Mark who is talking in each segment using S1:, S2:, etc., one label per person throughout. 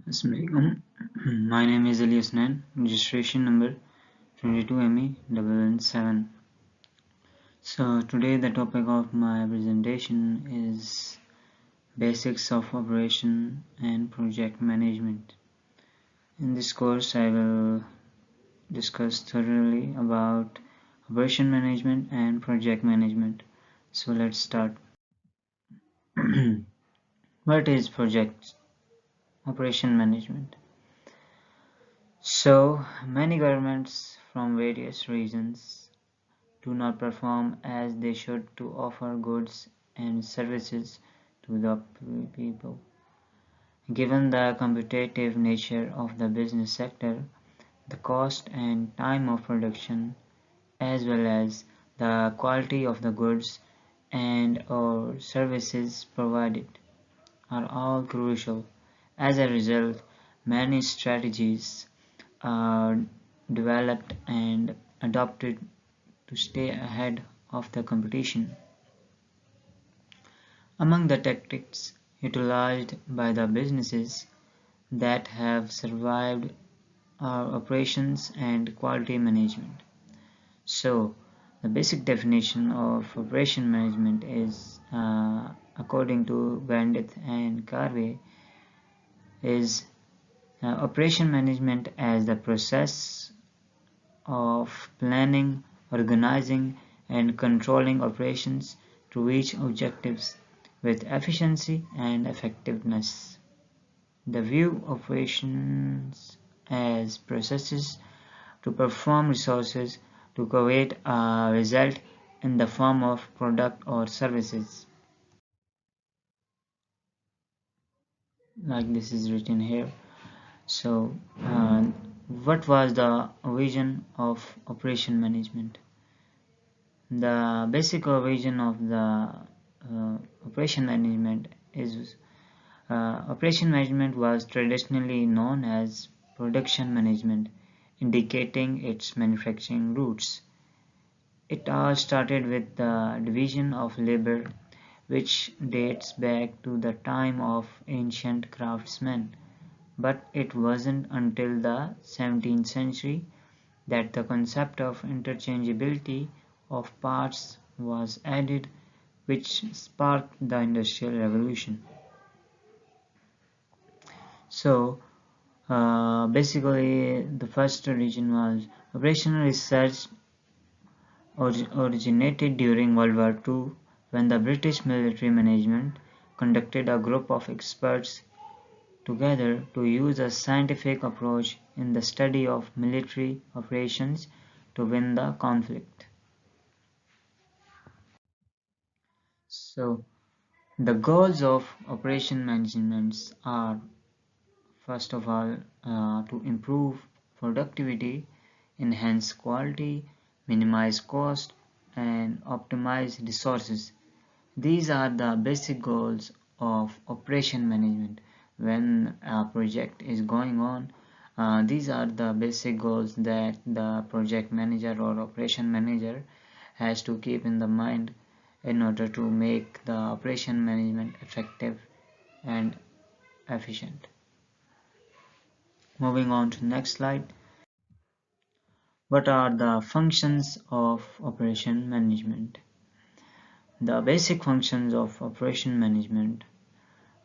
S1: Assalamualaikum. My name is Ali Usnan, registration number 22ME117. So today the topic of my presentation is basics of operation and project management. In this course I will discuss thoroughly about operation management and project management. So let's start. What is project operation management? So many governments from various regions do not perform as they should to offer goods and services to the people. Given the competitive nature of the business sector, the cost and time of production, as well as the quality of the goods and or services provided, are all crucial. As a result, many strategies are developed and adopted to stay ahead of the competition. Among the tactics utilized by the businesses that have survived are operations and quality management. So, the basic definition of operation management is, according to Gantt and Carvey, is operation management as the process of planning, organizing, and controlling operations to reach objectives with efficiency and effectiveness. They view operations as processes to perform resources to create a result in the form of product or services. Like this is written here. So, what was the vision of operation management? The basic vision of the operation management is operation management was traditionally known as production management, indicating its manufacturing roots. It all started with the division of labor, which dates back to the time of ancient craftsmen, but it wasn't until the 17th century that the concept of interchangeability of parts was added, which sparked the Industrial Revolution. So, basically, the first origin was operational research originated during World War II when the British military management conducted a group of experts together to use a scientific approach in the study of military operations to win the conflict. So, the goals of operation management are, first of all, to improve productivity, enhance quality, minimize cost, and optimize resources. These are the basic goals of operation management. When a project is going on, these are the basic goals that the project manager or operation manager has to keep in the mind in order to make the operation management effective and efficient. Moving on to the next slide. What are the functions of operation management? The basic functions of operation management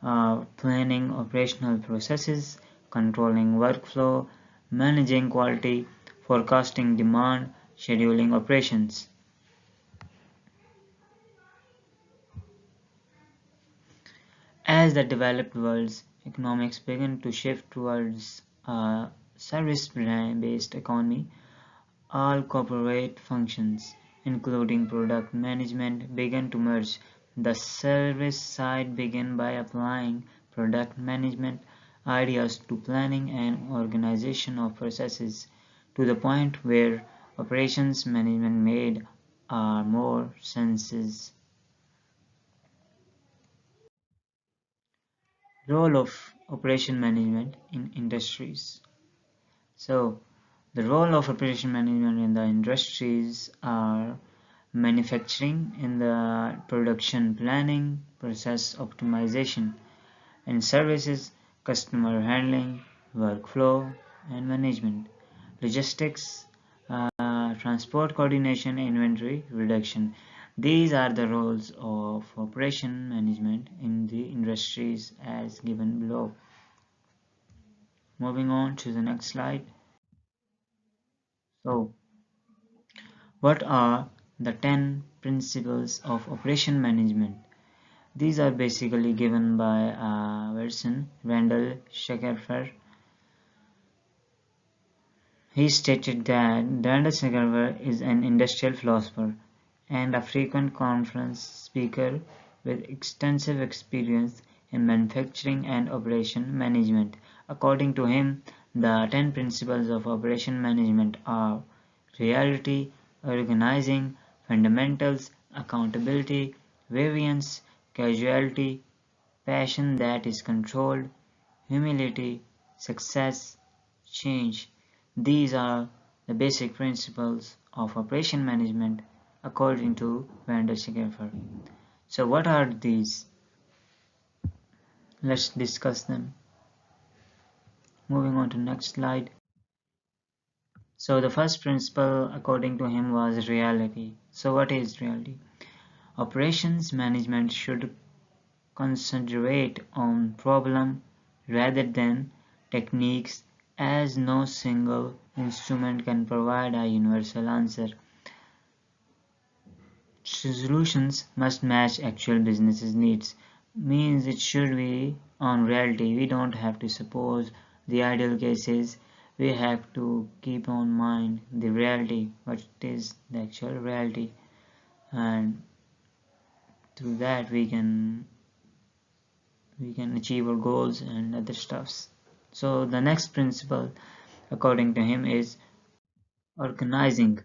S1: are planning operational processes, controlling workflow, managing quality, forecasting demand, scheduling operations. As the developed world's economics began to shift towards a service-based economy, all corporate functions, including product management, began to merge. The service side began by applying product management ideas to planning and organization of processes to the point where operations management made more sense. Role of operation management in industries. So, the role of operation management in the industries are manufacturing in the production planning, process optimization, and services customer handling, workflow and management, logistics, transport coordination, inventory reduction. These are the roles of operation management in the industries as given below. Moving on to the next slide. So, what are the 10 principles of operation management? These are basically given by Randall Shackelford. He stated that Randall Shackelford is an industrial philosopher and a frequent conference speaker with extensive experience in manufacturing and operation management. According to him, the 10 principles of operation management are reality, organizing, fundamentals, accountability, variance, causality, passion that is controlled, humility, success, change. These are the basic principles of operation management according to van der Scheffer. So what are these? Let's discuss them. Moving on to next slide. So the first principle according to him was reality. So what is reality? Operations management should concentrate on problem rather than techniques, as no single instrument can provide a universal answer. Solutions must match actual business needs. Means it should be on reality. We don't have to suppose the ideal cases. We have to keep on mind the reality, what is the actual reality, and through that we can achieve our goals and other stuffs. So the next principle according to him is organizing.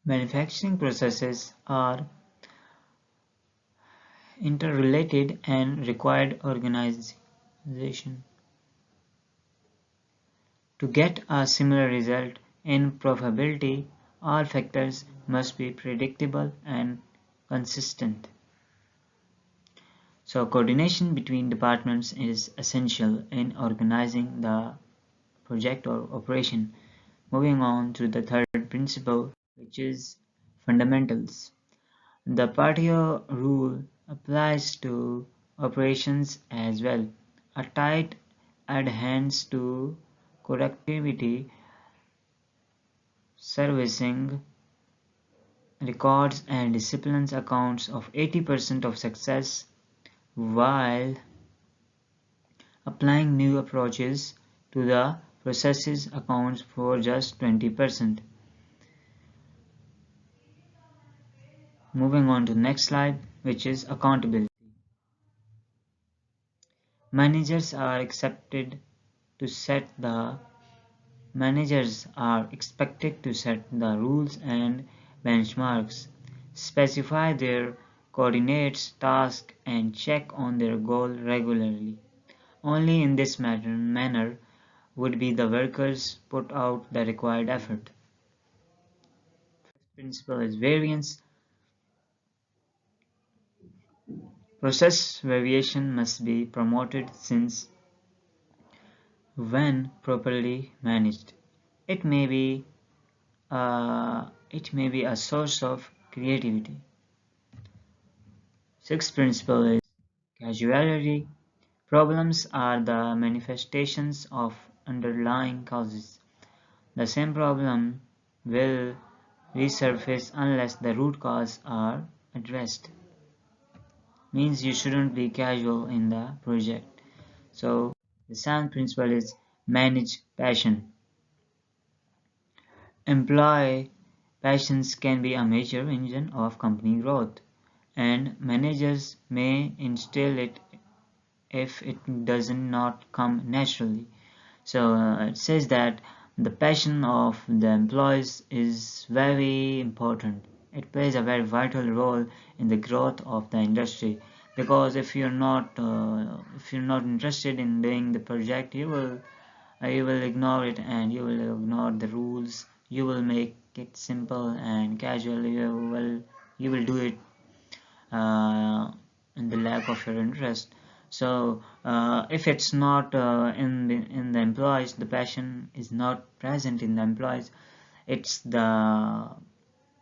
S1: Manufacturing processes are interrelated and required organization. To get a similar result in profitability, all factors must be predictable and consistent. So coordination between departments is essential in organizing the project or operation. Moving on to the third principle, which is fundamentals. The Pareto rule applies to operations as well. A tight adherence to productivity, servicing records and disciplines accounts of 80% of success, while applying new approaches to the processes accounts for just 20%. Moving on to the next slide, which is accountability. Managers are expected to set the Managers are expected to set the rules and benchmarks, specify their coordinates, tasks, and check on their goal regularly. Only in this manner would be the workers put out the required effort. First principle is variance. Process variation must be promoted since when properly managed, it may be a source of creativity. Sixth principle is causality. Problems are the manifestations of underlying causes. The same problem will resurface unless the root cause are addressed. Means you shouldn't be casual in the project. So the seventh principle is manage passion. Employee passions can be a major engine of company growth, and managers may instill it if it does not come naturally. So it says that the passion of the employees is very important. It plays a very vital role in the growth of the industry, because if you're not interested in doing the project, you will ignore it and you will ignore the rules. You will make it simple and casual. You will do it in the lack of your interest. So if it's not in the employees, the passion is not present in the employees, it's the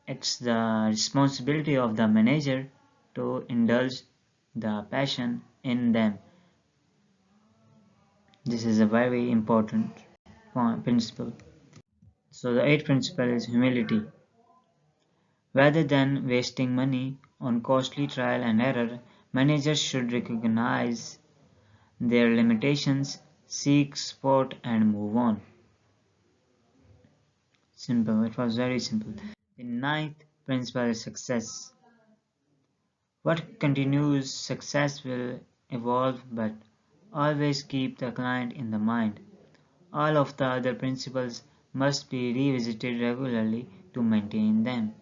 S1: responsibility of the manager to indulge the passion in them. This is a very important principle. So the eighth principle is humility. Rather than wasting money on costly trial and error, managers should recognize their limitations, seek support, and move on. Simple. It was very simple. The ninth principle is success. What continues success will evolve, but always keep the client in the mind. All of the other principles must be revisited regularly to maintain them.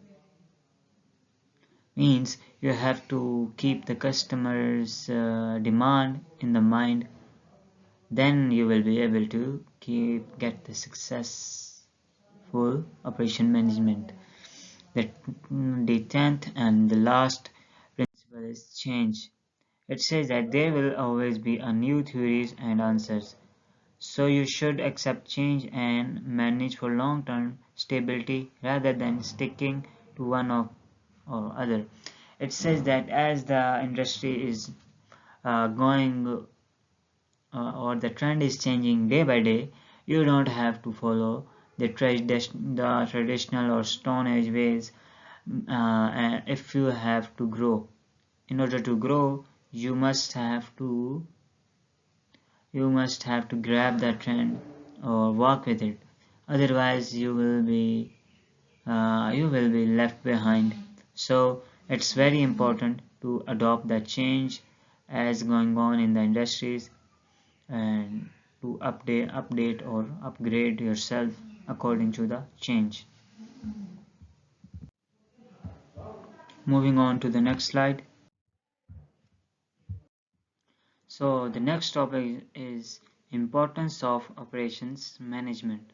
S1: Means you have to keep the customer's demand in the mind, then you will be able to get the successful operation management. The 10th and the last principle is change. It says that there will always be a new theories and answers. So you should accept change and manage for long-term stability rather than sticking to one or other. It says that as the industry is going or the trend is changing day by day, you don't have to follow the traditional or stone age ways. And if you have to grow, in order to grow, you must have to grab the trend or walk with it. Otherwise, you will be left behind. So it's very important to adopt the change as going on in the industries and to update or upgrade yourself according to the change. Moving on to the next slide. So the next topic is importance of operations management.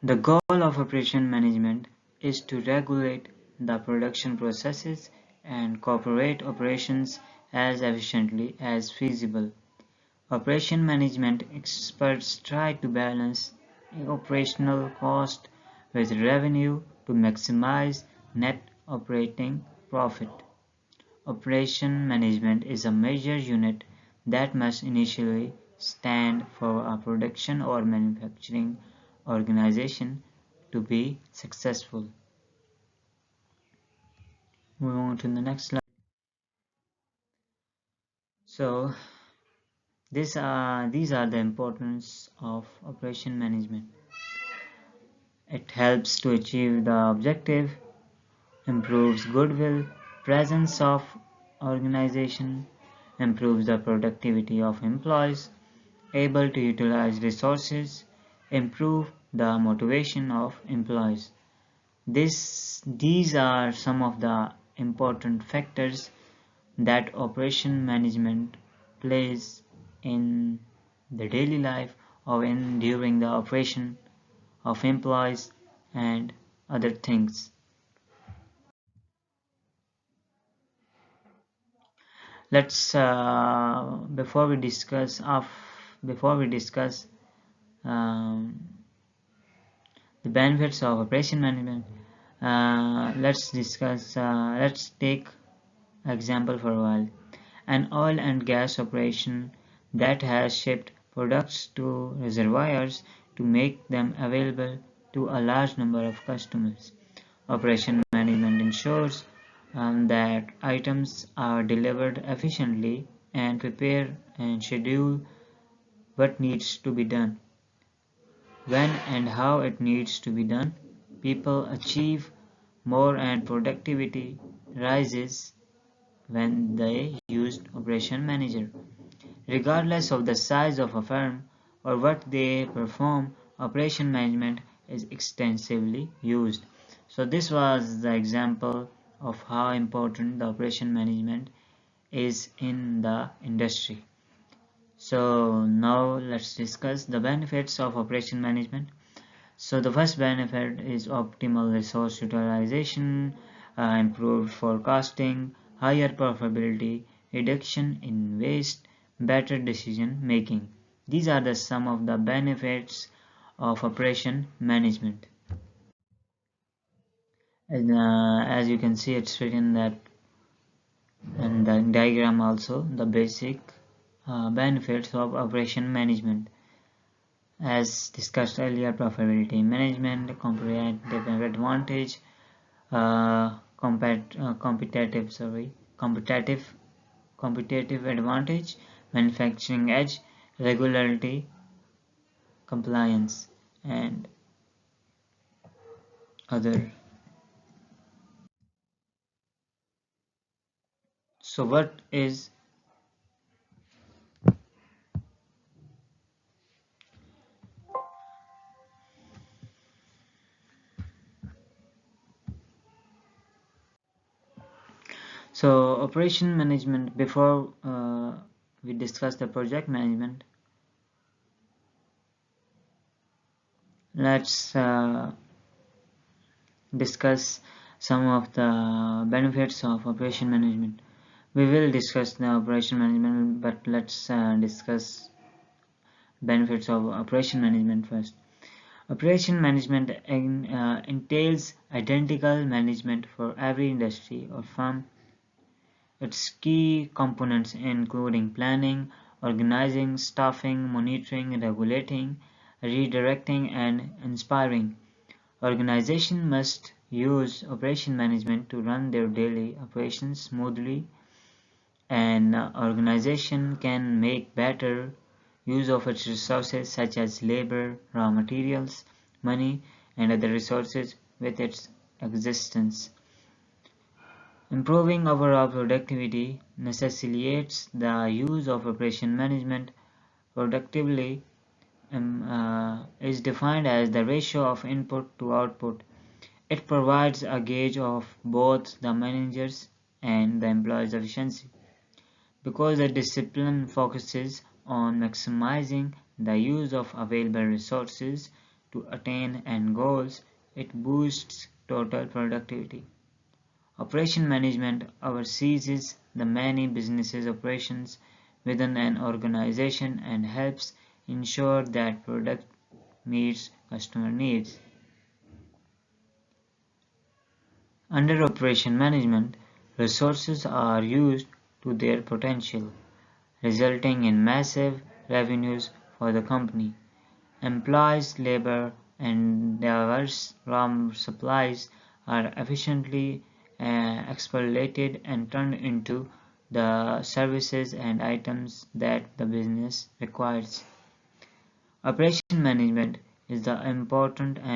S1: The goal of operation management is to regulate the production processes and corporate operations as efficiently as feasible. Operation management experts try to balance operational cost with revenue to maximize net operating profit. Operation management is a major unit that must initially stand for a production or manufacturing organization to be successful. Moving on to the next slide. So these are the importance of operation management. It helps to achieve the objective, improves goodwill, presence of organization, improves the productivity of employees, able to utilize resources, improve the motivation of employees. These are some of the important factors that operation management plays in the daily life or in during the operation of employees and other things. Let's before we discuss um, the benefits of operation management, let's take example for a while. An oil and gas operation that has shipped products to reservoirs to make them available to a large number of customers. Operation management ensures that items are delivered efficiently and prepare and schedule what needs to be done, when and how it needs to be done. People achieve more and productivity rises when they use operation manager. Regardless of the size of a firm or what they perform, operation management is extensively used. So this was the example of how important the operation management is in the industry. So now let's discuss the benefits of operation management. So the first benefit is optimal resource utilization, improved forecasting, higher profitability, reduction in waste, better decision making. These are the some of the benefits of operation management. And as you can see, it's written that in the diagram also the basic benefits of operation management. As discussed earlier, profitability management, competitive advantage, competitive advantage, manufacturing edge, regularity, compliance, and other. So what is so operation management? Before we discuss the project management, let's discuss some of the benefits of operation management. We will discuss the operation management, but let's discuss benefits of operation management first. Operation management entails identical management for every industry or firm. Its key components including planning, organizing, staffing, monitoring, regulating, redirecting, and inspiring. Organizations must use operation management to run their daily operations smoothly. An organization can make better use of its resources such as labor, raw materials, money, and other resources with its existence. Improving overall productivity necessitates the use of operation management. Productively is defined as the ratio of input to output. It provides a gauge of both the manager's and the employee's efficiency. Because the discipline focuses on maximizing the use of available resources to attain end goals, it boosts total productivity. Operation management oversees the many business operations within an organization and helps ensure that product meets customer needs. Under operation management, resources are used to their potential, resulting in massive revenues for the company. Employees, labor, and diverse raw supplies are efficiently exploited and turned into the services and items that the business requires. Operation management is important in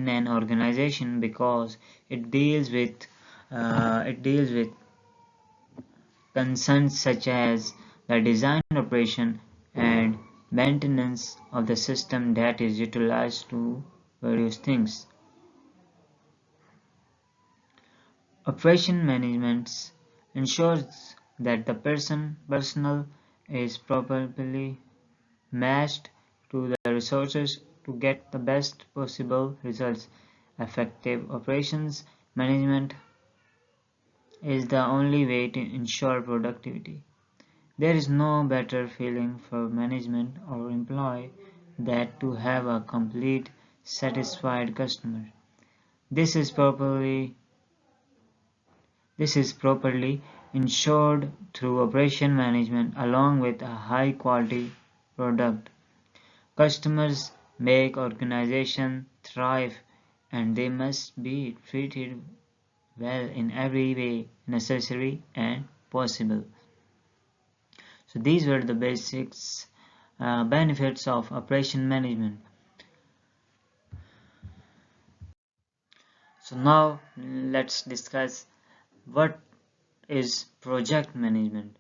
S1: an organization because it deals with concerns such as the design, operation, and maintenance of the system that is utilized to produce things. Operation management ensures that the personnel is properly matched to the resources to get the best possible results. Effective operations management is the only way to ensure productivity. There is no better feeling for management or employee than to have a complete, satisfied customer. This is properly this is properly ensured through operation management along with a high quality product. Customers make organization thrive and they must be treated well in every way necessary and possible. So these were the basics benefits of operation management. So now let's discuss what is project management.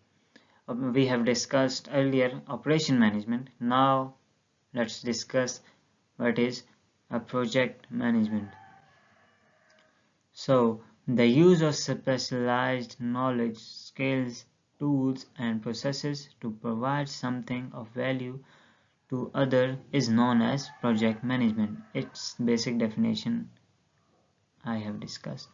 S1: We have discussed earlier operation management. Now let's discuss what is a project management. So the use of specialized knowledge, skills, tools, and processes to provide something of value to other is known as project management. Its basic definition I have discussed.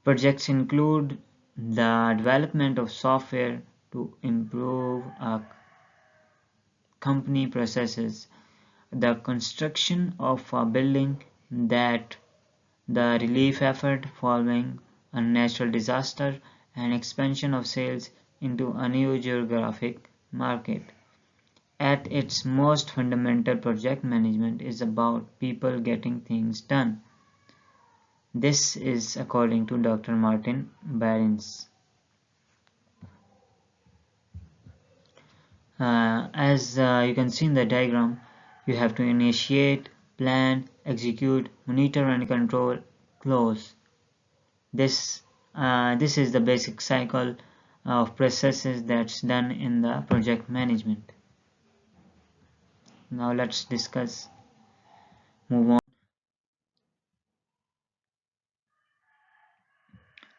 S1: Projects include the development of software to improve a company processes, the construction of a building, that the relief effort following a natural disaster, and expansion of sales into a new geographic market. At its most fundamental, project management is about people getting things done. This is according to Dr. Martin Barins. As you can see in the diagram, you have to initiate, plan, execute, monitor and control, close. This is the basic cycle of processes that's done in the project management. Now let's move on.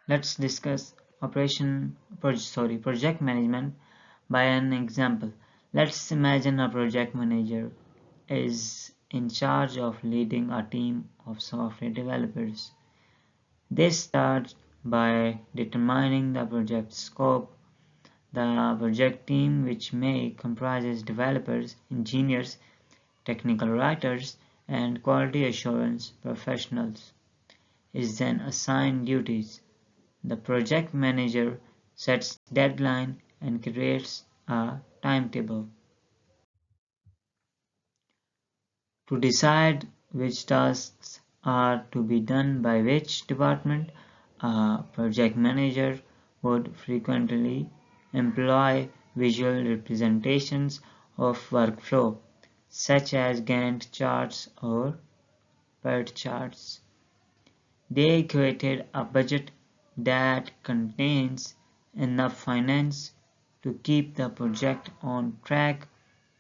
S1: Let's discuss project management by an example. Let's imagine a project manager is in charge of leading a team of software developers. They start by determining the project scope. The project team, which may comprise developers, engineers, technical writers, and quality assurance professionals, is then assigned duties. The project manager sets deadline and creates a timetable. To decide which tasks are to be done by which department, a project manager would frequently employ visual representations of workflow, such as Gantt charts or PERT charts. They created a budget that contains enough finance to keep the project on track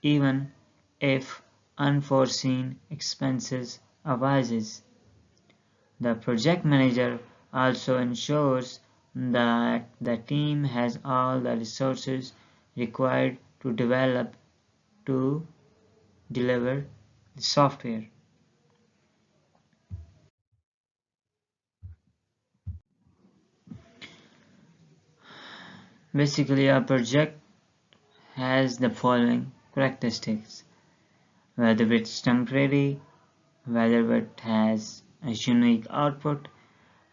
S1: even if unforeseen expenses arises. The project manager also ensures that the team has all the resources required to deliver the software. Basically, a project has the following characteristics: whether it's temporary, whether it has a unique output,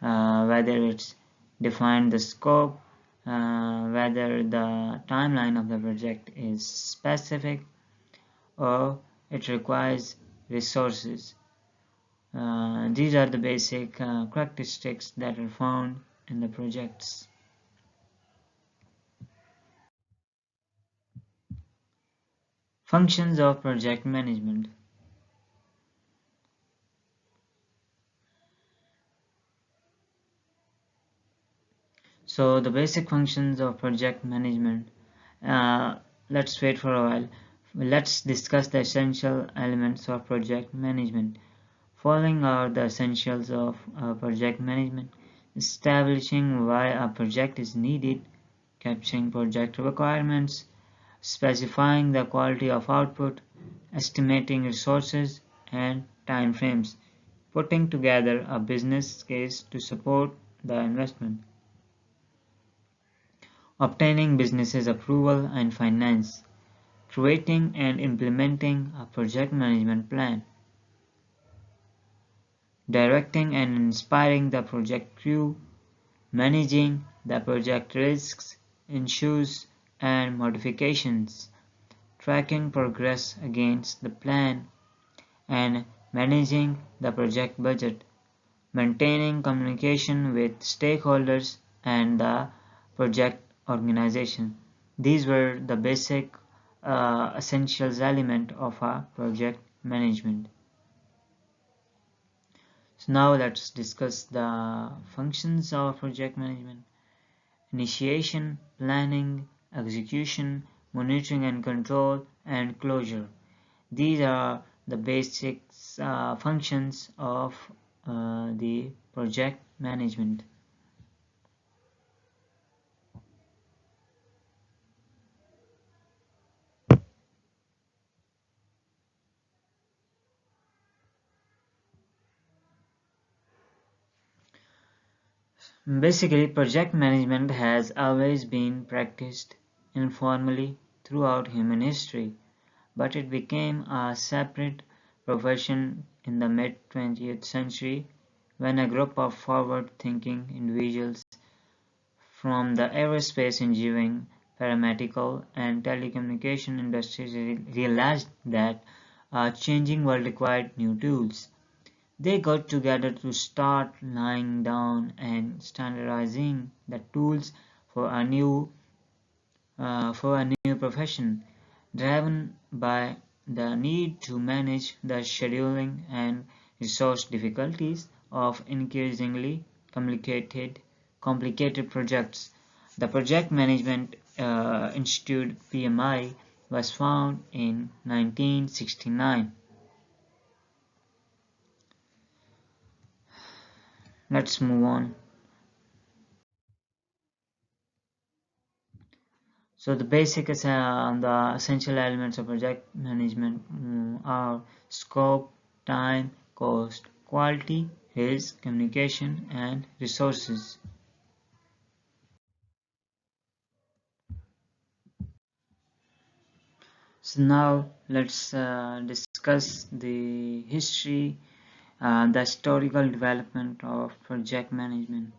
S1: whether it's defined the scope, whether the timeline of the project is specific, or it requires resources. These are the basic characteristics that are found in the projects. Functions of project management. So the basic functions of project management. Uh, let's wait for a while. Let's discuss the essential elements of project management. Following are the essentials of project management: establishing why a project is needed, capturing project requirements, specifying the quality of output, estimating resources and time frames, putting together a business case to support the investment, obtaining business approval and finance, creating and implementing a project management plan, directing and inspiring the project crew, managing the project risks, issues, and modifications, tracking progress against the plan, and managing the project budget, maintaining communication with stakeholders and the project organization. These were the basic essentials element of a project management. So now let's discuss the functions of project management: initiation, planning, execution, monitoring and control, and closure. These are the basic functions of the project management. Basically, project management has always been practiced informally throughout human history, but it became a separate profession in the mid-20th century when a group of forward-thinking individuals from the aerospace engineering, paramedical, and telecommunication industries realized that a changing world required new tools. They got together to start laying down and standardizing the tools for a new profession, driven by the need to manage the scheduling and resource difficulties of increasingly complicated projects. The Project Management Institute (PMI) was founded in 1969. Let's move on. So the the essential elements of project management are scope, time, cost, quality, risk, communication, and resources. So now let's discuss the history, the historical development of project management.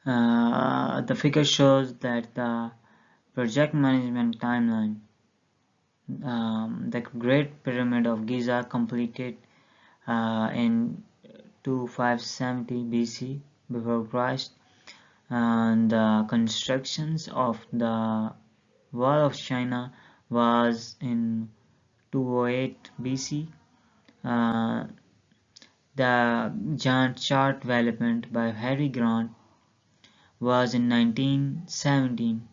S1: The figure shows that the project management timeline, the Great Pyramid of Giza completed in 2570 BC before Christ, and the constructions of the Wall of China was in 208 BC. The Gantt chart development by Harry Grant was in 1917,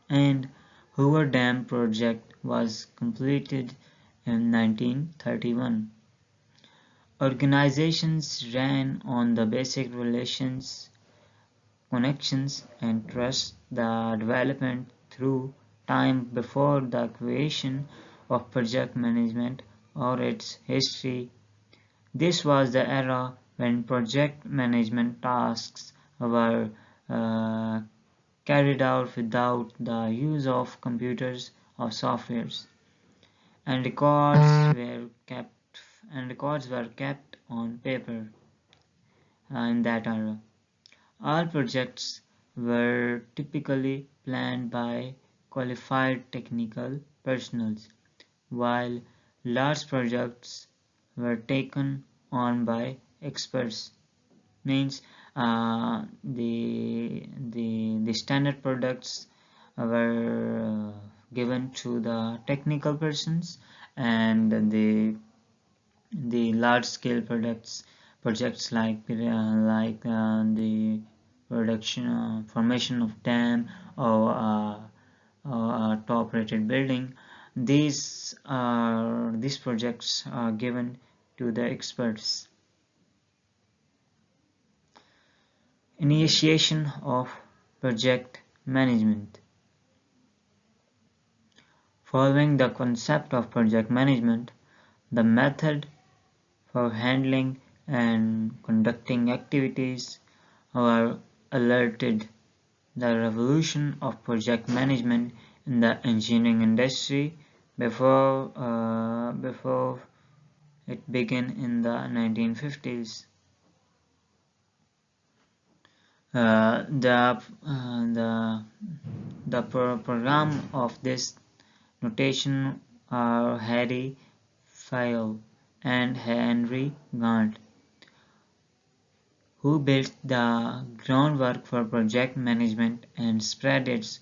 S1: and Hoover Dam project was completed in 1931. Organizations ran on the basic relations, connections, and trust the development through time before the creation of project management or its history. This was the era when project management tasks were carried out without the use of computers or softwares, and records were kept on paper. In that era, all projects were typically planned by qualified technical personnel, while large projects were taken on by experts. Means the standard products were given to the technical persons, and the large scale projects like the production formation of dam or a top rated building, these projects are given to the experts. Initiation of project management. Following the concept of project management, the method for handling and conducting activities were alerted. The revolution of project management in the engineering industry before it began in the 1950s. The program of this notation are Harry Fayol and Henry Gantt, who built the groundwork for project management and spread it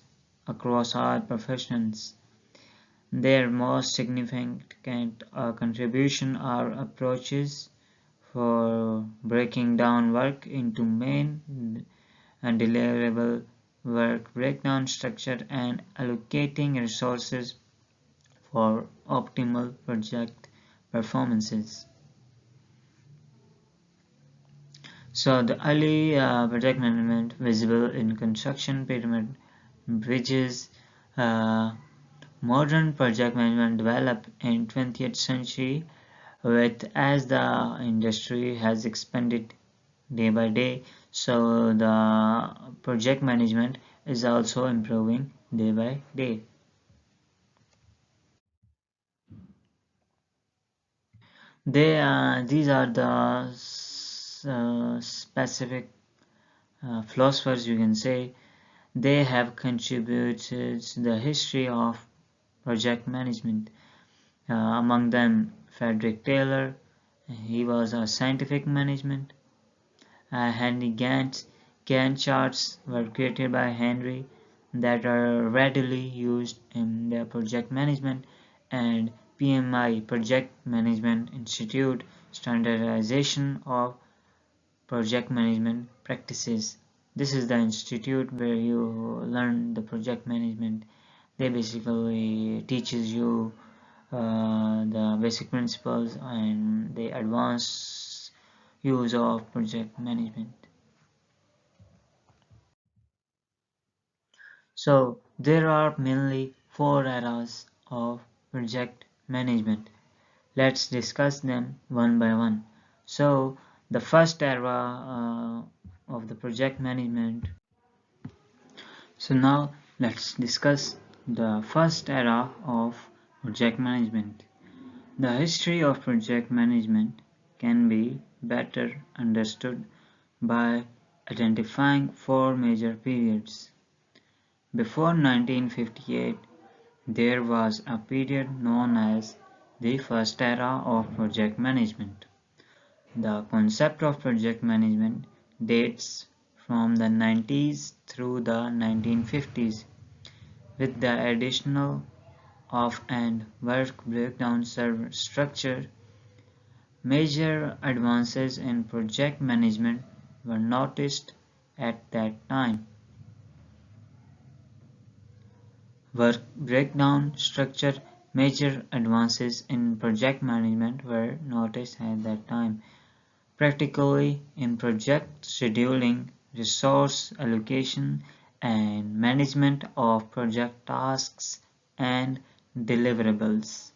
S1: across all professions. Their most significant contribution are approaches for breaking down work into main and deliverable work breakdown structure and allocating resources for optimal project performances. So the early project management visible in construction, pyramid, bridges. Modern project management developed in 20th century with as the industry has expanded day by day. So the project management is also improving day by day. These are the specific philosophers, you can say. They have contributed to the history of project management. Among them, Frederick Taylor, he was a scientific management. Henry Gantt. Gantt charts were created by Henry that are readily used in the project management, and PMI, Project Management Institute, standardization of project management practices. This is the institute where you learn the project management. They basically teaches you the basic principles and the advanced use of project management. So there are mainly four eras of project management. Let's discuss them one by one. So the first era of the project management. So now let's discuss the first era of project management. The history of project management can be better understood by identifying four major periods. Before 1958, there was a period known as the first era of project management. The concept of project management dates from the 90s through the 1950s, with the addition of an work breakdown structure. Major advances in project management were noticed at that time. Work breakdown structure. Major advances in project management were noticed at that time, practically in project scheduling, resource allocation, and management of project tasks and deliverables.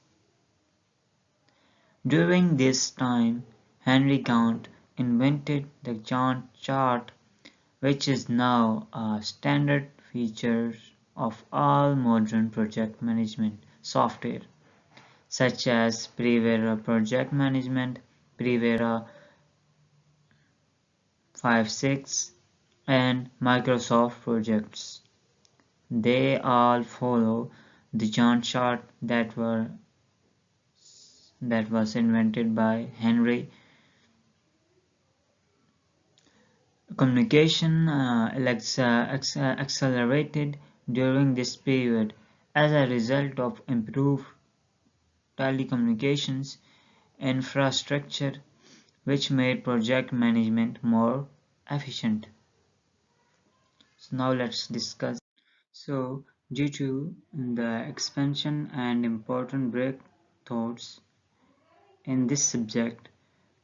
S1: During this time, Henry Gantt invented the Gantt chart, which is now a standard feature of all modern project management software, such as Primavera Project Management, Primavera 5.6, and Microsoft projects. They all follow the Gantt chart that was invented by Henry. Communication accelerated during this period as a result of improved telecommunications infrastructure, which made project management more efficient. So now let's discuss. So due to the expansion and important breakthroughs in this subject,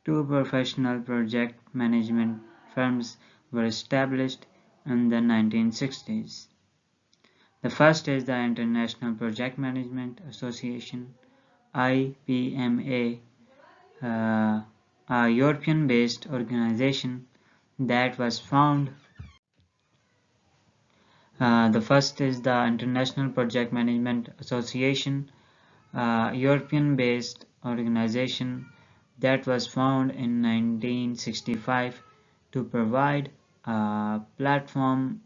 S1: two professional project management firms were established in the 1960s. The first is the International Project Management Association, IPMA, a European-based organization that was found. The first is the International Project Management Association, a European-based organization that was founded in 1965 to provide a platform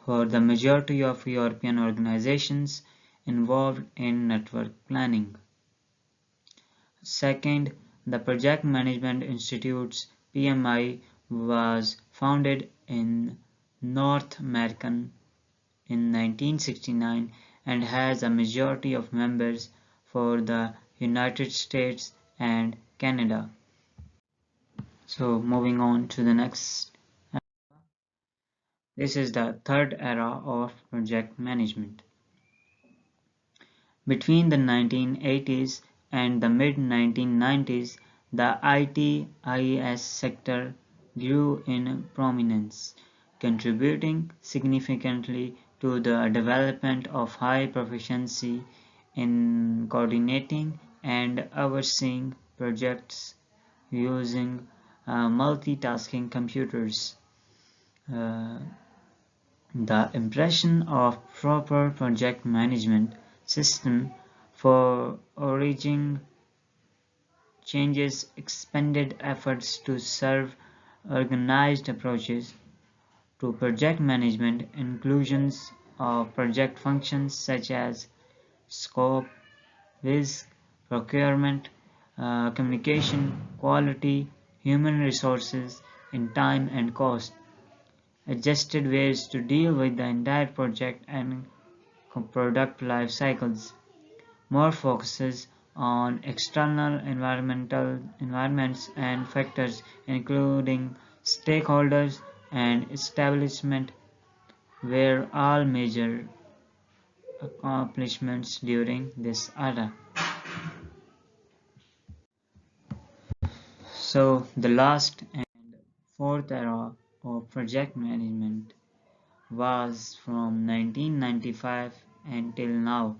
S1: for the majority of European organizations involved in network planning. Second, the Project Management Institute's PMI was founded in North America in 1969 and has a majority of members for the United States and Canada. So moving on to the next. This is the third era of project management. Between the 1980s and the mid-1990s, the IT/IS sector grew in prominence, contributing significantly to the development of high proficiency in coordinating and overseeing projects using multitasking computers. Uh, the impression of proper project management system for origin changes expended efforts to serve organized approaches to project management inclusions of project functions such as scope, risk, procurement, communication, quality, human resources in time and cost, adjusted ways to deal with the entire project and product life cycles, more focuses on external environmental environments and factors including stakeholders and establishment were all major accomplishments during this era. So the last and fourth era of project management was from 1995 until now.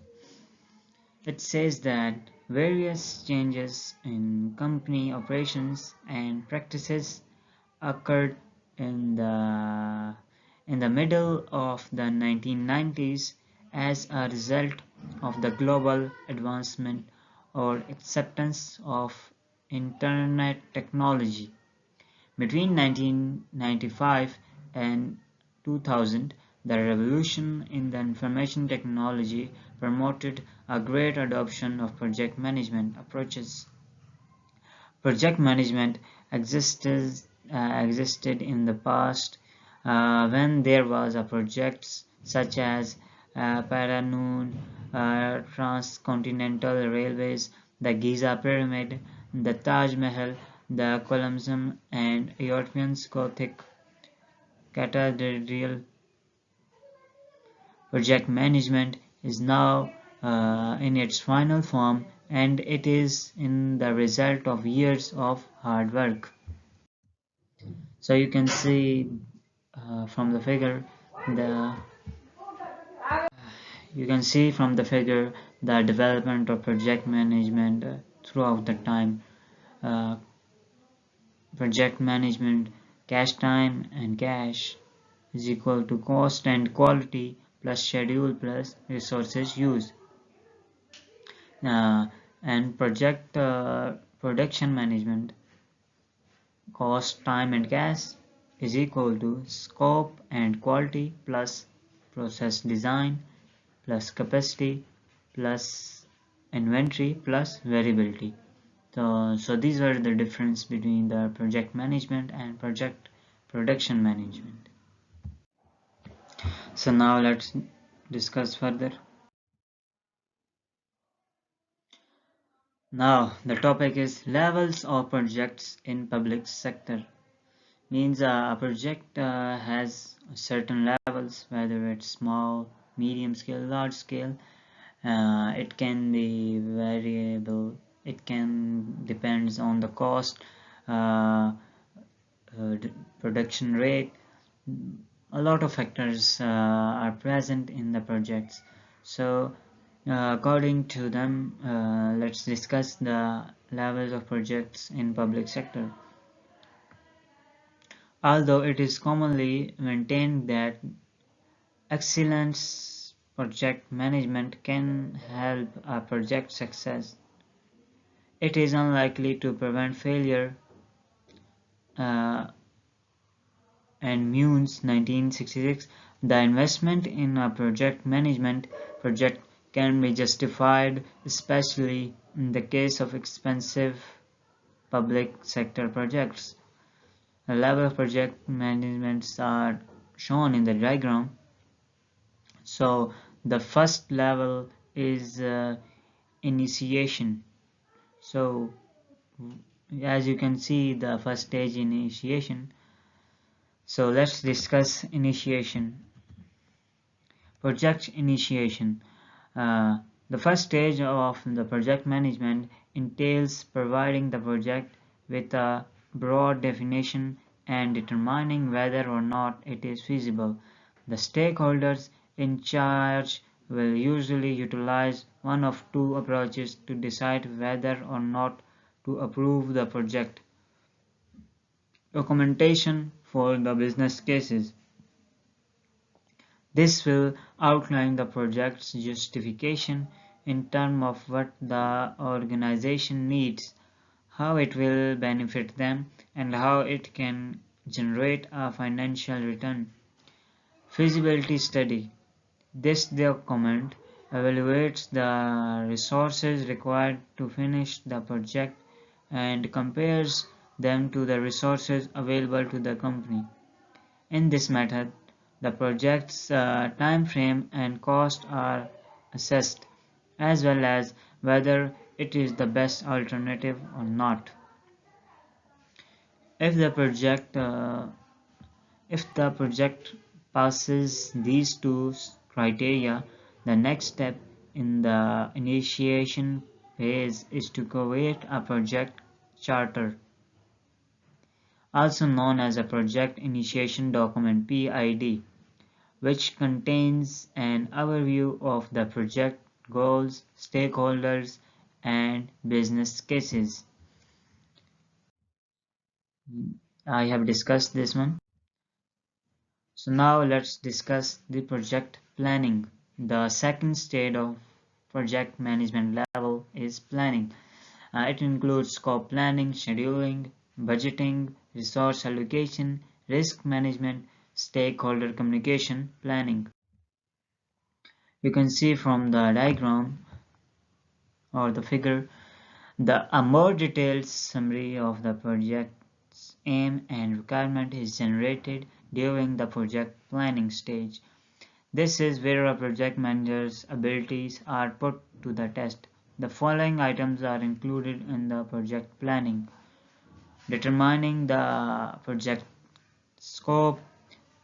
S1: It says that various changes in company operations and practices occurred in the middle of the 1990s as a result of the global advancement or acceptance of internet technology. Between 1995 and 2000, the revolution in the information technology promoted a great adoption of project management approaches. Project management existed, existed in the past when there was a projects such as Paranoon, Transcontinental Railways, the Giza Pyramid, the Taj Mahal, the Colosseum, and European Gothic Cathedral. Project management is now in its final form, and it is in the result of years of hard work. So you can see from the figure the you can see from the figure the development of project management throughout the time. Uh, Project management, cash time and cash is equal to cost and quality plus schedule plus resources used. Uh, and project production management, cost, time and cash is equal to scope and quality plus process design plus capacity plus inventory plus variability. So these are the difference between the project management and project production management. So now let's discuss further. Now the topic is levels of projects in public sector. Means a project has certain levels, whether it's small, medium scale, large scale. It can be variable. It can depends on the cost, uh, production rate. A lot of factors are present in the projects. So according to them, let's discuss the levels of projects in public sector. Although it is commonly maintained that excellence project management can help a project success, it is unlikely to prevent failure. And Mune's 1966, the investment in a project management project can be justified, especially in the case of expensive public sector projects. The level of project managements are shown in the diagram. So the first level is initiation. So as you can see, the first stage initiation. So let's discuss initiation. Project initiation. The first stage of the project management entails providing the project with a broad definition and determining whether or not it is feasible. The stakeholders in charge will usually utilize one of two approaches to decide whether or not to approve the project. Documentation for the business cases. This will outline the project's justification in terms of what the organization needs, how it will benefit them, and how it can generate a financial return. Feasibility study. This document evaluates the resources required to finish the project and compares them to the resources available to the company. In this method, the project's time frame and cost are assessed, as well as whether it is the best alternative or not. If the project passes these two criteria, the next step in the initiation phase is to create a project charter, also known as a project initiation document (PID), which contains an overview of the project goals, stakeholders, and business cases. I have discussed this one. So now let's discuss the project planning. The second stage of project management level is planning. It includes scope planning, scheduling, budgeting, resource allocation, risk management, stakeholder communication planning. You can see from the diagram or the figure a more detailed summary of the project's aim and requirement is generated during the project planning stage. This is where a project manager's abilities are put to the test. The following items are included in the project planning: determining the project scope,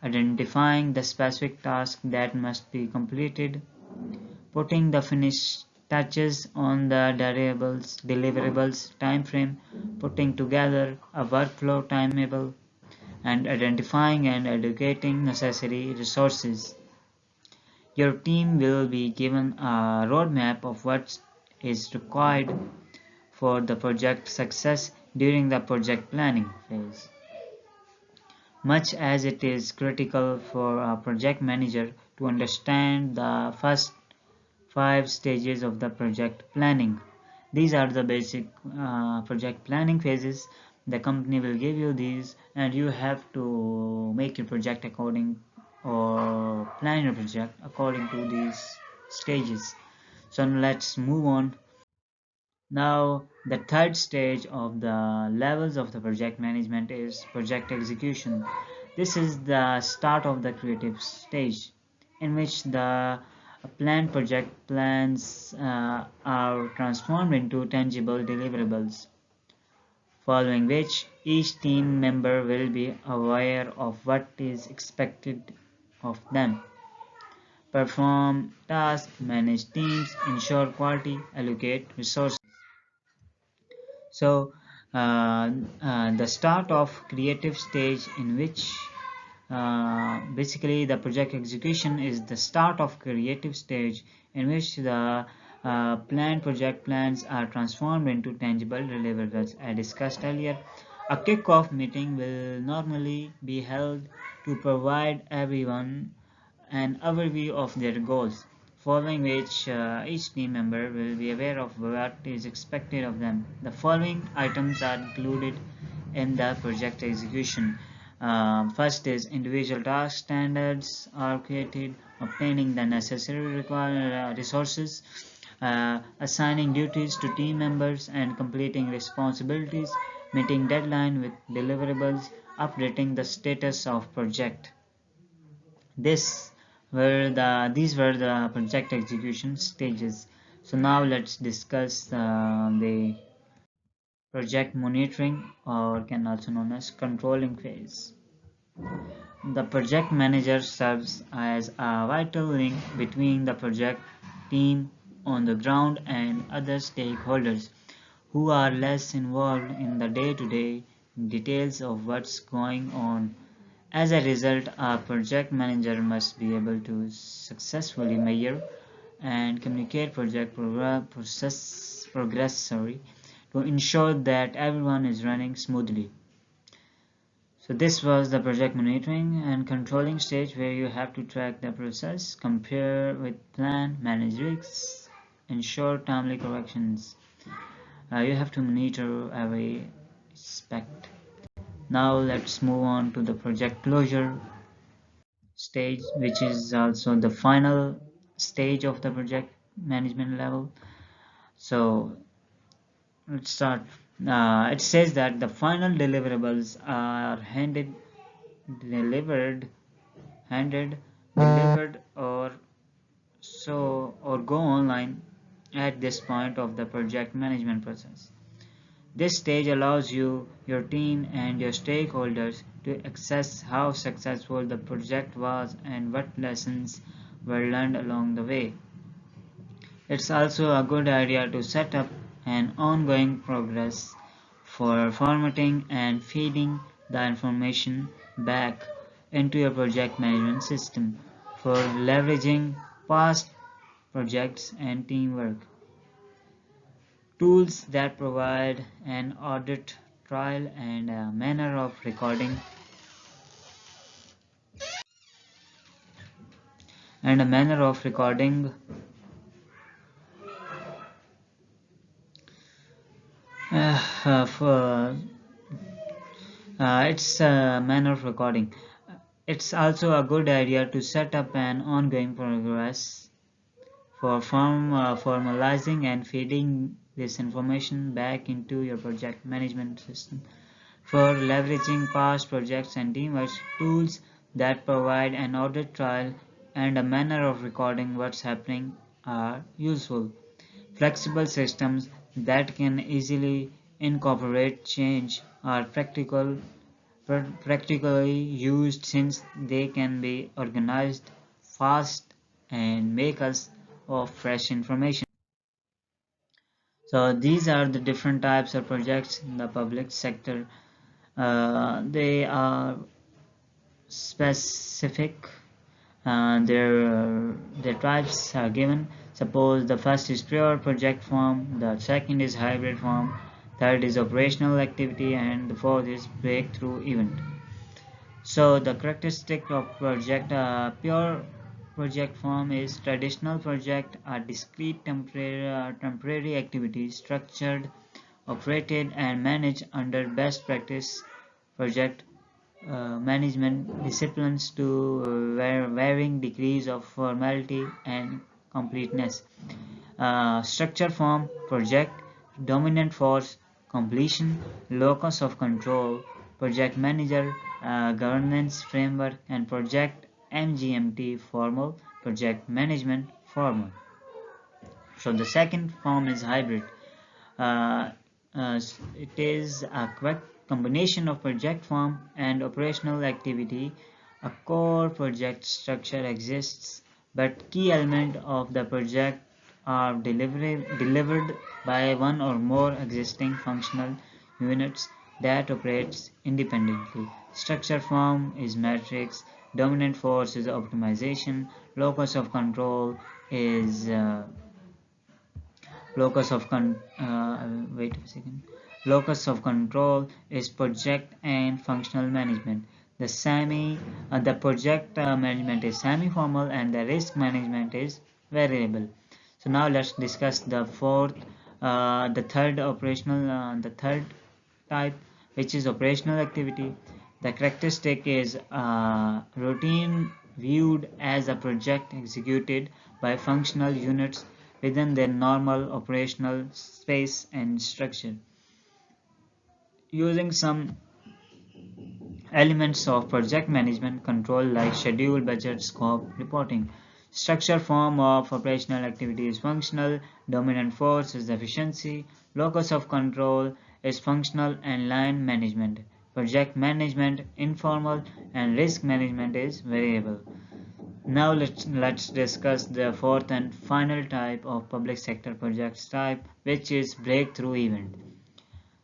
S1: identifying the specific tasks that must be completed, putting the finished touches on the deliverables timeframe, putting together a workflow timetable, and identifying and allocating necessary resources. Your team will be given a roadmap of what is required for the project success during the project planning phase. Much as it is critical for a project manager to understand the first 5 stages of the project planning. These are the basic project planning phases. The company will give you these, and you have to make your project according or plan your project according to these stages. So let's move on. Now, the third stage of the levels of the project management is project execution. This is the start of the creative stage, in which the planned project plans are transformed into tangible deliverables, following which each team member will be aware of what is expected of them, perform tasks, manage teams, ensure quality, allocate resources. So the start of creative stage, in which basically the project execution is the start of creative stage in which the planned project plans are transformed into tangible deliverables. I discussed earlier, a kick-off meeting will normally be held to provide everyone an overview of their goals, following which each team member will be aware of what is expected of them. The following items are included in the project execution. First is individual task standards are created, obtaining the necessary resources, assigning duties to team members and completing responsibilities, meeting deadline with deliverables, updating the status of project. These were the project execution stages. So now let's discuss the project monitoring, or can also known as controlling phase. The project manager serves as a vital link between the project team on the ground and other stakeholders who are less involved in the day-to-day details of what's going on. As a result, a project manager must be able to successfully measure and communicate progress to ensure that everyone is running smoothly. So this was the project monitoring and controlling stage, where you have to track the process, compare with plan, manage risks, ensure timely corrections. You have to monitor every aspect. Now let's move on to the project closure stage, which is also the final stage of the project management level. So let's start. It says that the final deliverables are delivered, handed, delivered, or go online at this point of the project management process. This stage allows you, your team, and your stakeholders to assess how successful the project was and what lessons were learned along the way. It's also a good idea to set up an ongoing progress for formatting and feeding the information back into your project management system for leveraging past projects and teamwork. Tools that provide an audit trail and a manner of recording for its manner of recording. It's also a good idea to set up an ongoing progress for formalizing and feeding this information back into your project management system for leveraging past projects and teamwork. Tools that provide an audit trail and a manner of recording what's happening are useful. Flexible systems that can easily incorporate change are practically used, since they can be organized fast and make us of fresh information. So these are the different types of projects in the public sector. They are specific. Their types are given. Suppose the first is pure project form, the second is hybrid form, third is operational activity, and the fourth is breakthrough event. So the characteristic of pure project form is traditional project are discrete temporary activities structured, operated, and managed under best practice project management disciplines to varying degrees of formality and completeness. Structure form project, dominant force, completion, locus of control, project manager, governance framework, and project MGMT formal, project management formal. So the second form is hybrid. Uh, it is a quick combination of project form and operational activity. A core project structure exists, but key elements of the project are delivered by one or more existing functional units that operates independently. Structure form is matrix, dominant force is optimization, locus of control is locus of con wait a second locus of control is project and functional management. The project management is semi formal, and the risk management is variable. So now let's discuss the third type, which is operational activity. The characteristic is routine viewed as a project executed by functional units within their normal operational space and structure, using some elements of project management control like schedule, budget, scope, reporting. Structure form of operational activity is functional, dominant force is efficiency, locus of control is functional and line management. Project management informal, and risk management is variable. Now let's discuss the fourth and final type of public sector projects type, which is breakthrough event.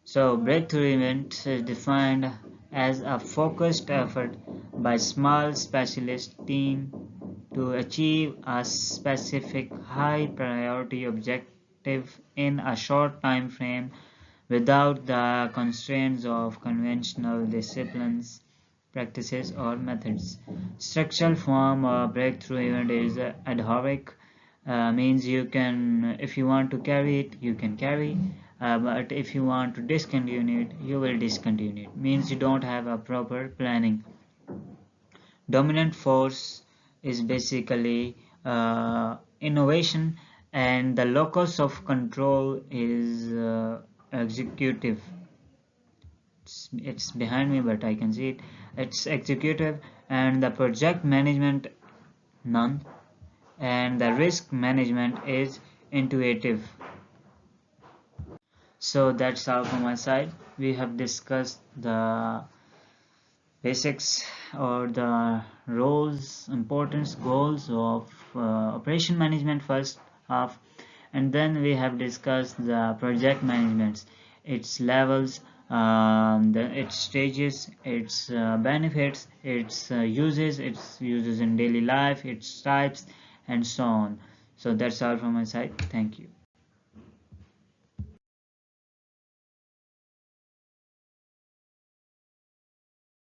S1: So breakthrough event is defined as a focused effort by small specialist team to achieve a specific high priority objective in a short time frame without the constraints of conventional disciplines, practices, or methods. Structural form or breakthrough event is ad hoc, means you can, if you want to carry it, you can carry, but if you want to discontinue it, you will discontinue it. Means you don't have a proper planning. Dominant force is basically innovation, and the locus of control is executive. It's behind me, but I can see it. It's executive, and the project management, none, and the risk management is intuitive. So that's all from my side. We have discussed the basics or the roles, importance, goals of operation management first half, and then we have discussed the project management, its levels, its stages, its benefits, its uses in daily life, its types, and so on. So that's all from my side. Thank you.